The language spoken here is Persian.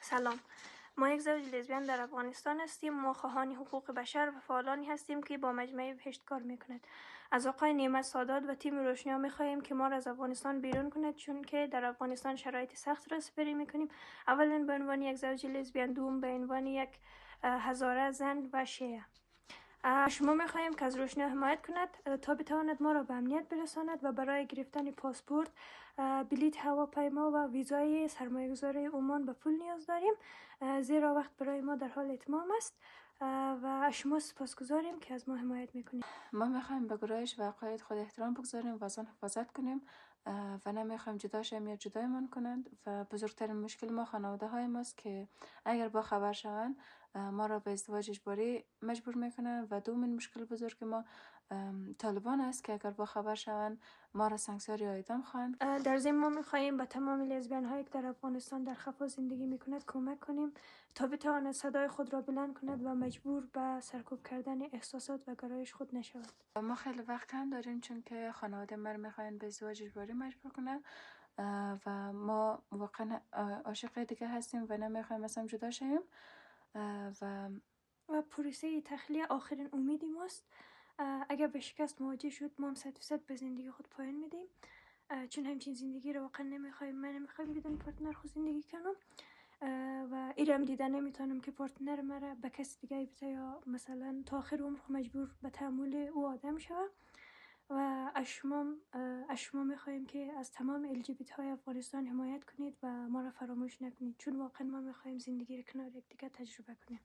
سلام. ما یک زوج لزبیان در افغانستان هستیم. ما خواهان حقوق بشر و فعالانی هستیم که با مجمع بهشت کار میکند. از آقای نعمت سادات و تیم روشنیا میخواهیم که ما را از افغانستان بیرون کند، چون که در افغانستان شرایط سخت را سپری میکنیم. اولا به عنوان یک زوج لزبیان، دوم به عنوان یک هزاره زن و شیعه. شما میخواهیم که از روشنیا حمایت کند تا بتواند ما را به امنیت برساند و برای گرفتن پاسپورت، بلیط هواپیما و ویزای سرمایه‌گذاری عمان به پول نیاز داریم، زیرا وقت برای ما در حال اتمام است و شما سپاسگزاریم که از ما حمایت میکنیم. ما میخوایم به گرایش و عقاید خود احترام بگذاریم و از آن حفاظت کنیم و نمیخوایم جدا شویم یا جدایمان کنند و بزرگترین مشکل ما خانواده های ماست که اگر با خبر شوند ما را به ازدواج اجباری مجبور میکنند و دومین مشکل بزرگ ما طالبان است که اگر با خبر شوند ما را سنگسار یا اعدام خواهند. در ضمن ما میخواهیم به تمام لزبیان هایی که در افغانستان در خفا زندگی میکند کمک کنیم تا بتواند صدای خود را بلند کند و مجبور به سرکوب کردن احساسات و گرایش خود نشود. ما خیلی وقت کم داریم، چون که خانواده ما میخواین به ازدواج اجباری مجبور کنن و ما واقعا عاشق دیگه هستیم و نمیخوایم مثلا جدا شیم و پروسه تخلیه آخرین امیدی ماست. اگر به شکست مواجه شد ما هم 100% به زندگی خود پایان میدیم، چون همچین زندگی رو واقعا نمیخوایم. من نمیخوایم بدون پارتنر خود زندگی کنم و ایرم دیده نمیتونم که پارتنر مرا به کسی دیگه بده یا مثلا تا آخر عمر مجبور به تحمل او آدم شوم. و از شما میخوایم که از تمام LGBT های افغانستان حمایت کنید و ما را فراموش نکنید، چون واقعا ما میخوایم زندگی رو کنار یکدیگر تجربه کنیم.